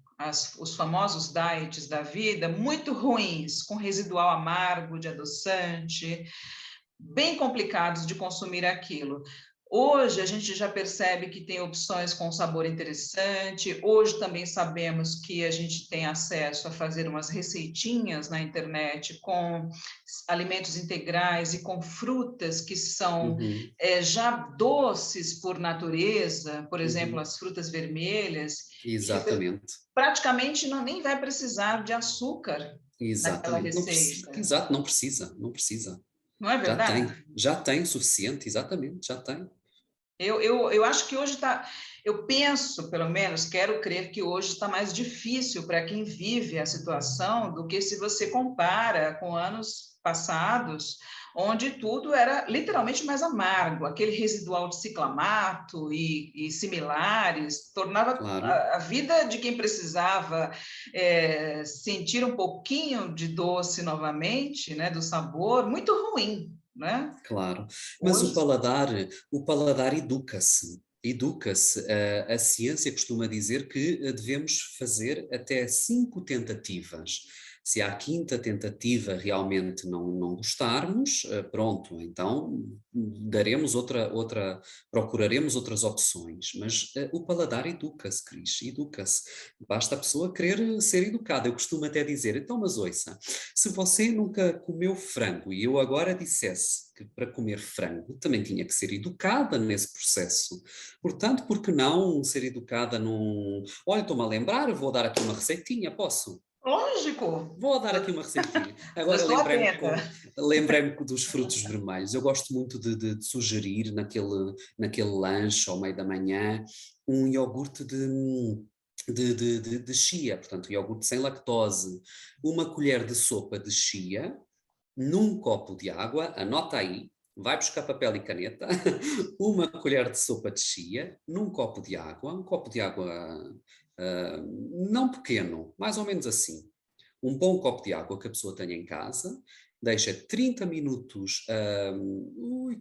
os famosos diets da vida, muito ruins, com residual amargo de adoçante, bem complicados de consumir aquilo. Hoje a gente já percebe que tem opções com sabor interessante. Hoje também sabemos que a gente tem acesso a fazer umas receitinhas na internet com alimentos integrais e com frutas que são Uhum, já doces por natureza, por exemplo, uhum, as frutas vermelhas, e que exatamente. praticamente não nem vai precisar de açúcar naquela Exatamente. Não precisa, receita. exato, não precisa, não precisa. Não é verdade? Já tem o suficiente, exatamente, já tem. Eu acho que hoje está, eu penso, pelo menos, quero crer que hoje está mais difícil para quem vive a situação do que se você compara com anos passados, onde tudo era literalmente mais amargo, aquele residual de ciclamato e similares, tornava Claro, a vida de quem precisava sentir um pouquinho de doce novamente, né, do sabor, muito ruim, né? claro. Mas Hoje o paladar educa-se. Educa-se. A ciência costuma dizer que devemos fazer até 5 tentativas. Se à quinta tentativa realmente não gostarmos, pronto, então procuraremos outras opções. Mas o paladar educa-se, Cris, educa-se. Basta a pessoa querer ser educada. Eu costumo até dizer, então, mas ouça, se você nunca comeu frango e eu agora dissesse que para comer frango também tinha que ser educada nesse processo. Portanto, por que não ser educada num. Olha, estou-me a lembrar, vou dar aqui uma receitinha, posso? lógico, Vou dar aqui uma receitinha. eu Agora estou atenta. lembrei-me dos frutos vermelhos. Eu gosto muito de sugerir naquele lanche ao meio da manhã um iogurte de chia, portanto, iogurte sem lactose. Uma colher de sopa de chia num copo de água, anota aí, vai buscar papel e caneta, uma colher de sopa de chia, num copo de água, um copo de água não pequeno, mais ou menos assim. Um bom copo de água que a pessoa tenha em casa deixa 30 minutos,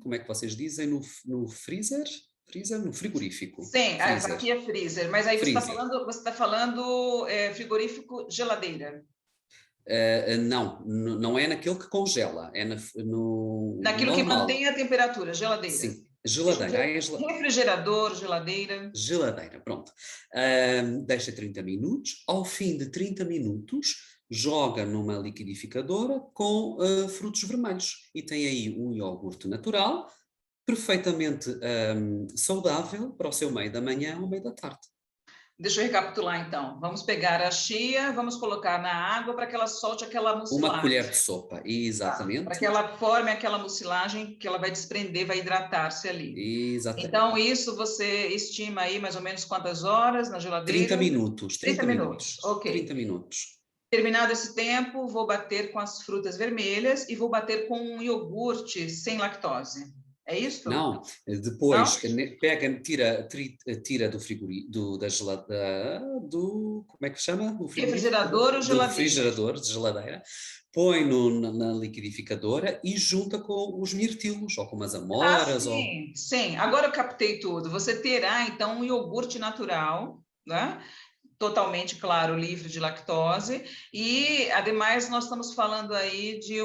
como é que vocês dizem, no freezer? Freezer? No frigorífico. Sim, Freezer. aqui é freezer, mas aí Freezer. você tá falando frigorífico geladeira. Não, não é naquele que congela, é no Naquilo que normal. mantém a temperatura, geladeira. Sim, geladeira. Aí é Refrigerador, geladeira. geladeira, pronto. Deixa 30 minutos. Ao fim de 30 minutos, joga numa liquidificadora com frutos vermelhos. E tem aí um iogurte natural, perfeitamente saudável para o seu meio da manhã ou meio da tarde. Deixa eu recapitular então. Vamos pegar a chia, vamos colocar na água para que ela solte aquela Uma mucilagem. colher de sopa, Tá? Para exatamente. que ela forme aquela mucilagem que ela vai desprender, vai hidratar-se ali. Exatamente. Então, isso você estima aí mais ou menos quantas horas na 30 geladeira? minutos, 30 30 minutos, minutos, ok. 30 minutos. Terminado esse tempo, vou bater com as frutas vermelhas e vou bater com um iogurte sem lactose. É isso? Não, Não? depois pega, tira do frigorífico, como é que chama? O frigorífico? Refrigerador ou Do geladeira? refrigerador, de geladeira, põe na liquidificadora e junta com os mirtilos, ou com umas Ah, amoras, ou... sim, sim. Agora eu captei tudo. Você terá, então, um iogurte natural, né? Totalmente, claro, livre de lactose. E, ademais, nós estamos falando aí de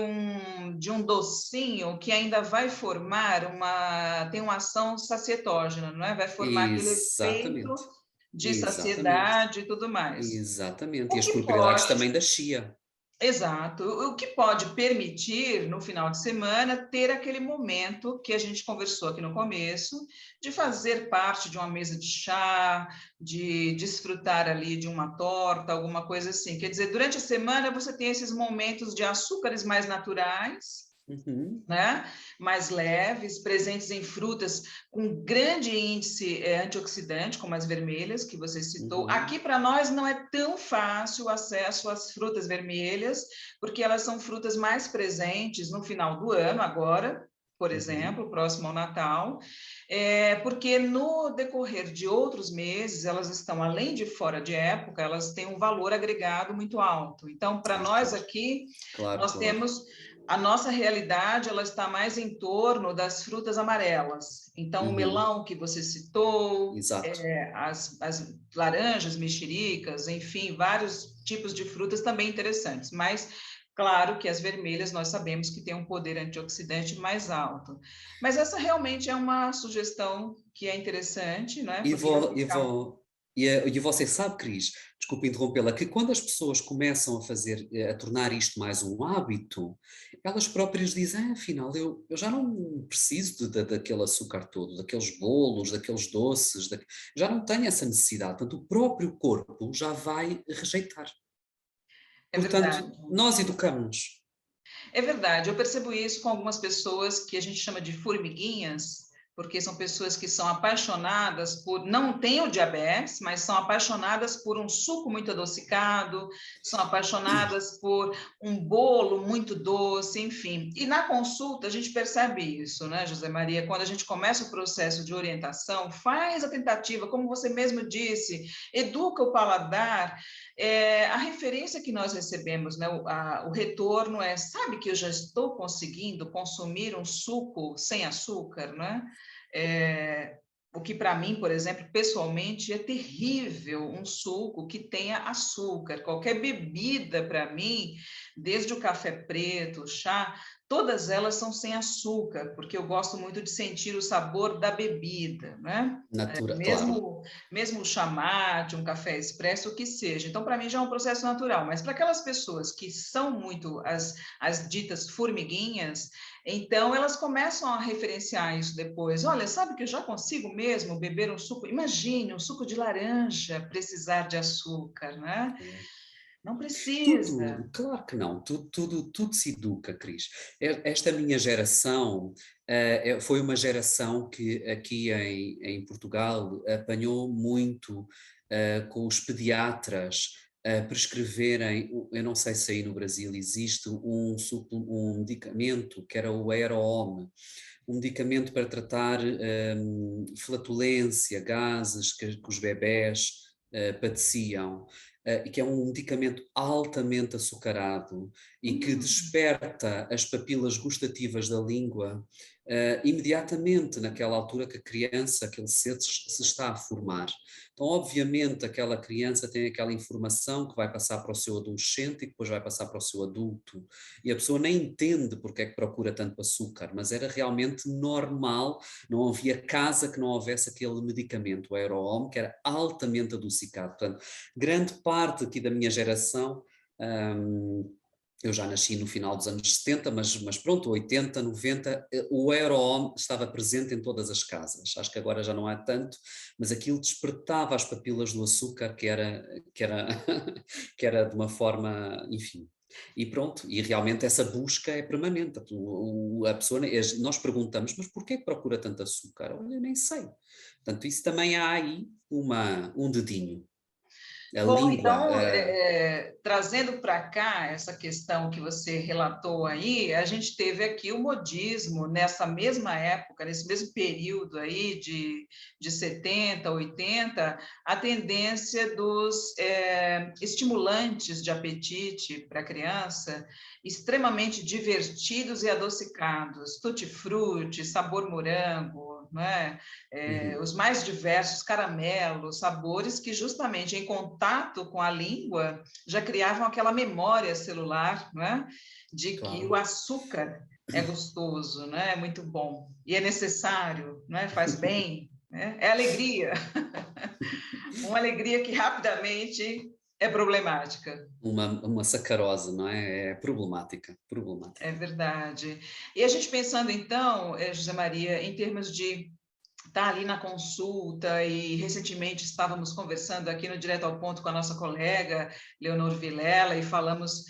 um docinho que ainda vai formar tem uma ação sacietógena, não é? Vai formar aquele efeito Exatamente, de exatamente, saciedade e tudo mais. exatamente. E O as que propriedades pode também da chia. Exato. O que pode permitir, no final de semana, ter aquele momento que a gente conversou aqui no começo, de fazer parte de uma mesa de chá, de desfrutar ali de uma torta, alguma coisa assim. Quer dizer, durante a semana você tem esses momentos de açúcares mais naturais, Uhum, né? Mais leves, presentes em frutas com grande índice antioxidante, como as vermelhas que você citou. uhum, Aqui para nós não é tão fácil o acesso às frutas vermelhas, porque elas são frutas mais presentes no final do ano, agora, por uhum. exemplo, próximo ao Natal, porque no decorrer de outros meses, elas estão, além de fora de época, elas têm um valor agregado muito alto. Então, para nós Claro, aqui, claro, nós claro. temos a nossa realidade, ela está mais em torno das frutas amarelas. Então, o Uhum, melão que você citou, exato. as laranjas, mexericas, enfim, vários tipos de frutas também interessantes. Mas, claro que as vermelhas nós sabemos que têm um poder antioxidante mais alto. Mas essa realmente é uma sugestão que é interessante, né? E, Porque vou, e, vou, e você sabe, Cris, desculpe interrompê-la, que quando as pessoas começam a fazer, a tornar isto mais um hábito, elas próprias dizem, afinal, eu já não preciso daquele açúcar todo, daqueles bolos, daqueles doces, já não tenho essa necessidade, portanto, o próprio corpo já vai rejeitar. é verdade. Portanto, nós educamos. É verdade, eu percebo isso com algumas pessoas que a gente chama de formiguinhas, porque são pessoas que são apaixonadas por, não têm o diabetes, mas são apaixonadas por um suco muito adocicado, são apaixonadas por um bolo muito doce, enfim. E na consulta a gente percebe isso, né, José Maria? Quando a gente começa o processo de orientação, faz a tentativa, como você mesmo disse, educa o paladar, a referência que nós recebemos, né, o retorno sabe que eu já estou conseguindo consumir um suco sem açúcar, né? O que para mim, por exemplo, pessoalmente, é terrível um suco que tenha açúcar. Qualquer bebida para mim, desde o café preto, o chá, todas elas são sem açúcar, porque eu gosto muito de sentir o sabor da bebida, né? Claro. Mesmo o chamate, um café expresso, o que seja. Então, para mim já é um processo natural, mas para aquelas pessoas que são muito as ditas formiguinhas, então elas começam a referenciar isso depois. Olha, sabe que eu já consigo mesmo beber um suco? Imagine um suco de laranja precisar de açúcar, né? Não precisa. Tudo, claro que não, tudo se educa, Cris. Esta minha geração foi uma geração que aqui em Portugal apanhou muito com os pediatras a prescreverem, eu não sei se aí no Brasil existe um medicamento que era o Aeroome, um medicamento para tratar flatulência, gases que os bebés padeciam. e que é um medicamento altamente açucarado e que desperta as papilas gustativas da língua imediatamente naquela altura que a criança, aquele ser se está a formar. Então, obviamente, aquela criança tem aquela informação que vai passar para o seu adolescente e depois vai passar para o seu adulto. E a pessoa nem entende porque é que procura tanto açúcar, mas era realmente normal, não havia casa que não houvesse aquele medicamento, o Aerohome, que era altamente adocicado. Portanto, grande parte aqui da minha geração, eu já nasci no final dos anos 70, mas pronto, 80, 90, o Aerohome estava presente em todas as casas. Acho que agora já não há tanto, mas aquilo despertava as papilas do açúcar, que era de uma forma, enfim. E pronto, e realmente essa busca é permanente. A pessoa, nós perguntamos, mas porquê que procura tanto açúcar? Olha, eu nem sei. Portanto, isso também há aí um dedinho. A Bom, língua, então, trazendo para cá essa questão que você relatou aí, a gente teve aqui o modismo nessa mesma época, nesse mesmo período aí de 70, 80, a tendência dos estimulantes de apetite para a criança extremamente divertidos e adocicados, tutti-frutti, sabor morango, né? uhum, Os mais diversos caramelos, sabores que justamente em contato com a língua já criavam aquela memória celular, né, de que o claro. açúcar é gostoso, né, é muito bom e é necessário, né, faz bem, né, é alegria, uma alegria que rapidamente é problemática. Uma sacarose, não é? É problemática, É problemática. verdade. E a gente pensando então, José Maria, em termos de está ali na consulta e recentemente estávamos conversando aqui no Direto ao Ponto com a nossa colega Leonor Vilela e falamos,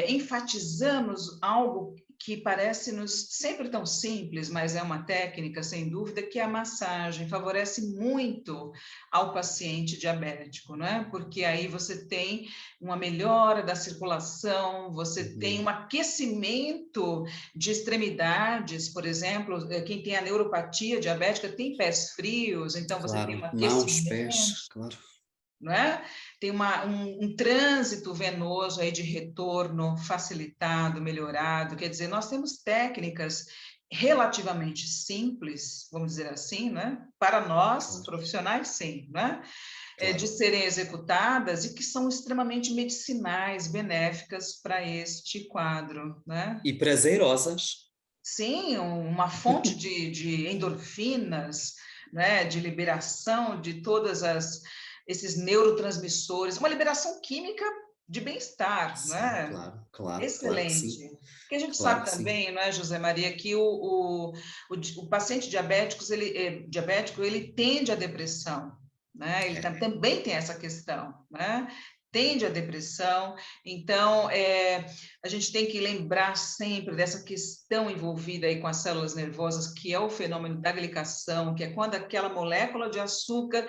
enfatizamos algo que parece-nos sempre tão simples, mas é uma técnica, sem dúvida, que é a massagem. Favorece muito ao paciente diabético, não é? Porque aí você tem uma melhora da circulação, você tem Uhum. um aquecimento de extremidades, por exemplo, quem tem a neuropatia diabética tem pés frios, então você tem um Claro, mãos, aquecimento, pés, claro. não é? Tem um trânsito venoso aí de retorno facilitado, melhorado, quer dizer, nós temos técnicas relativamente simples, vamos dizer assim, né? Para nós, Claro, profissionais, sim, né? De claro. serem executadas e que são extremamente medicinais, benéficas para este quadro, né? E prazerosas. Sim, uma fonte de endorfinas, né, de liberação de esses neurotransmissores, uma liberação química de bem-estar, Sim, né? claro, claro, claro que Excelente. sim. Porque a gente Claro sabe que sim. também, não é, José Maria, que o paciente diabético, ele tende à depressão, né? Ele É, também tem essa questão, né? Tende à depressão. Então, a gente tem que lembrar sempre dessa questão envolvida aí com as células nervosas, que é o fenômeno da glicação, que é quando aquela molécula de açúcar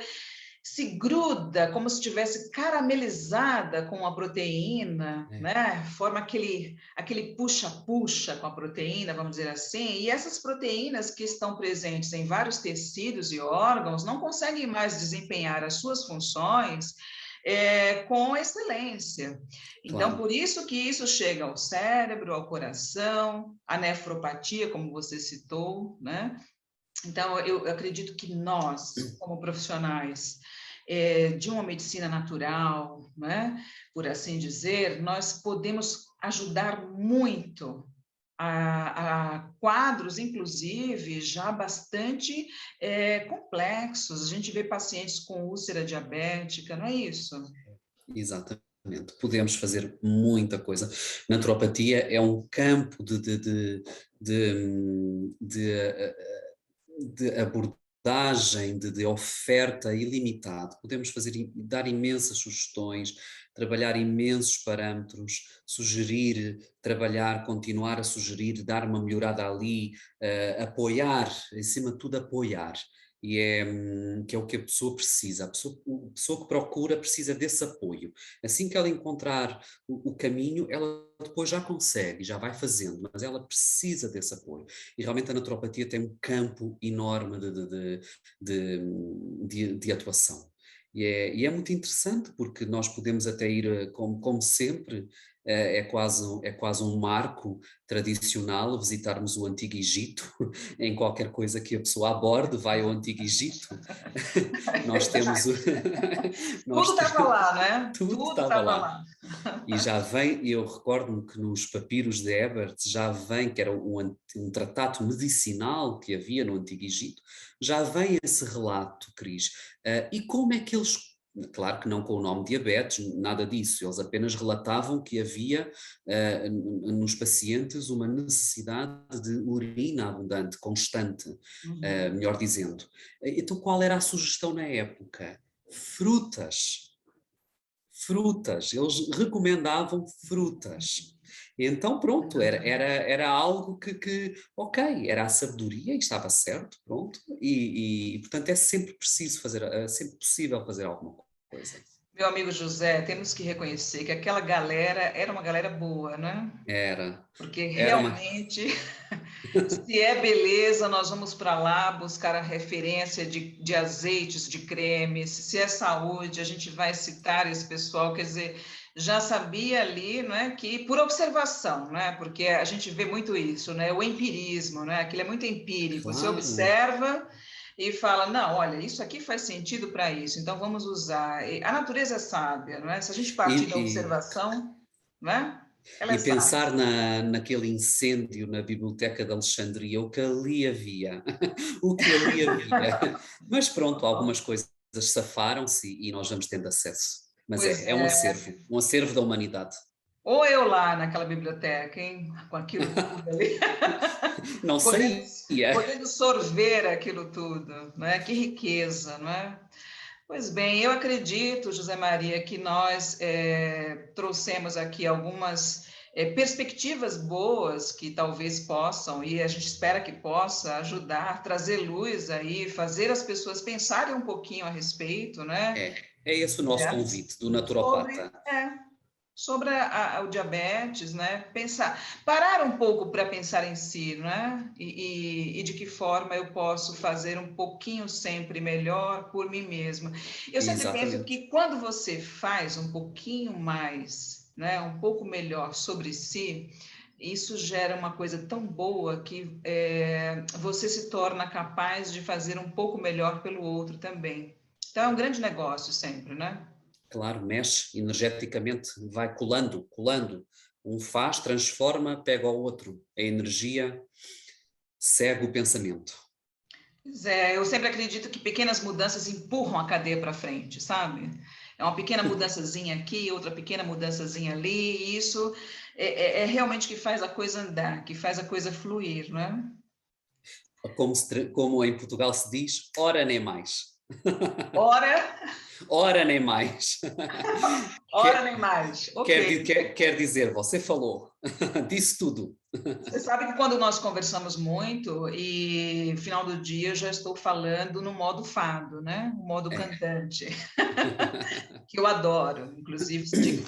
se gruda como se estivesse caramelizada com a proteína, é, né? Forma aquele puxa-puxa com a proteína, vamos dizer assim, e essas proteínas que estão presentes em vários tecidos e órgãos não conseguem mais desempenhar as suas funções com excelência. Então, claro. por isso que isso chega ao cérebro, ao coração, à nefropatia, como você citou, né? Então, eu acredito que nós, como profissionais de uma medicina natural, né, por assim dizer, nós podemos ajudar muito a quadros, inclusive, já bastante complexos. A gente vê pacientes com úlcera diabética, não é isso? Exatamente. Podemos fazer muita coisa. Naturopatia é um campo de, de abordagem, de oferta ilimitado. Podemos dar imensas sugestões, trabalhar imensos parâmetros, sugerir, trabalhar, continuar a sugerir, dar uma melhorada ali, apoiar, em cima de tudo apoiar. E que é o que a pessoa precisa. A pessoa que procura precisa desse apoio. Assim que ela encontrar o caminho, ela depois já consegue, já vai fazendo, mas ela precisa desse apoio. E realmente a naturopatia tem um campo enorme de atuação. E é muito interessante porque nós podemos até ir, como sempre, é quase um marco tradicional visitarmos o Antigo Egito, em qualquer coisa que a pessoa aborde, vai ao Antigo Egito. É Nós temos, verdade. Tudo nós estava temos, lá, né? tudo Tudo estava estava lá. lá. E já vem, eu recordo-me que nos papiros de Ebert já vem, que era um tratado medicinal que havia no Antigo Egito, já vem esse relato, Cris. E como é que eles, claro que não com o nome diabetes, nada disso, eles apenas relatavam que havia nos pacientes uma necessidade de urina abundante, constante, Uhum. melhor dizendo. Então qual era a sugestão na época? Frutas. Frutas, eles recomendavam frutas. Então, pronto, era algo ok, era a sabedoria e estava certo, pronto, portanto é sempre preciso fazer, é sempre possível fazer alguma coisa. Meu amigo José, temos que reconhecer que aquela galera era uma galera boa, né? Era, Porque era uma, realmente, se é beleza, nós vamos para lá buscar a referência de azeites, de cremes. Se é saúde, a gente vai citar esse pessoal, quer dizer, já sabia ali, não é, que por observação, né? Porque a gente vê muito isso, né? O empirismo, né? Aquilo é muito empírico. Você claro, observa e fala, não, olha, isso aqui faz sentido para isso, então vamos usar. E a natureza é sábia, não é? Se a gente e, partir da e, observação, não é? Ela é e sábia. pensar naquele incêndio na Biblioteca de Alexandria, o que ali havia, o que ali havia. Mas pronto, algumas coisas safaram-se e nós vamos tendo acesso. Mas Pois é um acervo da humanidade. ou eu lá naquela biblioteca, hein? Com aquilo tudo ali, Não podendo, saía. podendo sorver aquilo tudo, não é? Que riqueza, não é? Pois bem, eu acredito, José Maria, que nós trouxemos aqui algumas perspectivas boas que talvez possam, e a gente espera que possa ajudar, trazer luz aí, fazer as pessoas pensarem um pouquinho a respeito, né? É esse o nosso convite do Sobre, naturopata. sobre o diabetes, né? Pensar, parar um pouco para pensar em si, né? E de que forma eu posso fazer um pouquinho sempre melhor por mim mesma. Eu sempre penso Exatamente. que quando você faz um pouquinho mais, né? Um pouco melhor sobre si, isso gera uma coisa tão boa que você se torna capaz de fazer um pouco melhor pelo outro também. Então é um grande negócio sempre, né? Claro, mexe energeticamente, vai colando, colando. Um faz, transforma, pega ao outro. A energia segue o pensamento. Pois é, eu sempre acredito que pequenas mudanças empurram a cadeia para frente, sabe? É uma pequena mudançazinha aqui, outra pequena mudançazinha ali, e isso é realmente que faz a coisa andar, que faz a coisa fluir, não é? Como em Portugal se diz, ora nem mais. Ora, Ora nem mais. ora nem Quer, mais. quer, Ok. di- quer, quer dizer, você falou, disse tudo. Você sabe que quando nós conversamos muito e final do dia eu já estou falando no modo fado, né? O modo É. cantante. Que eu adoro, inclusive,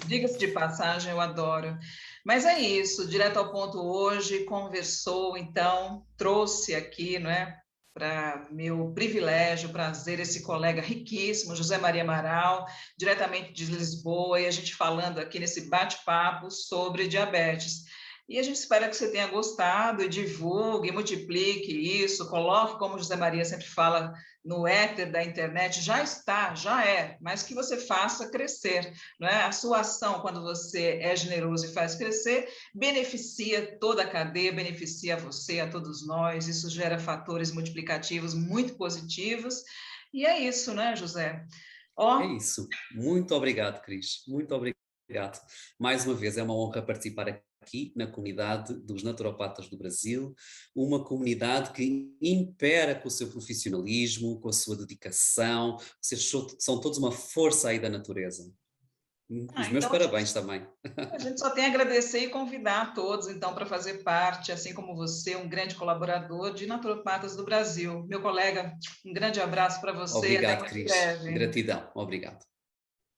diga-se de passagem, eu adoro. Mas é isso, direto ao ponto hoje, conversou, então, trouxe aqui, não é, para meu privilégio, prazer, esse colega riquíssimo, José Maria Amaral, diretamente de Lisboa, e a gente falando aqui nesse bate-papo sobre diabetes. E a gente espera que você tenha gostado e divulgue, multiplique isso, coloque, como José Maria sempre fala, no éter da internet, já está, já é, mas que você faça crescer. Não é? A sua ação, quando você é generoso e faz crescer, beneficia toda a cadeia, beneficia você, a todos nós, isso gera fatores multiplicativos muito positivos, e é isso, né, José? É Ó, isso. Muito obrigado, Cris. Muito obrigado. Mais uma vez, é uma honra participar aqui na comunidade dos naturopatas do Brasil, uma comunidade que impera com o seu profissionalismo, com a sua dedicação. Vocês são todos uma força aí da natureza. Os meus então parabéns também. a gente só tem a agradecer e convidar todos, então, para fazer parte, assim como você, um grande colaborador de Naturopatas do Brasil. Meu colega, um grande abraço para você e até Obrigado, muito Cris. breve. Gratidão. Obrigado.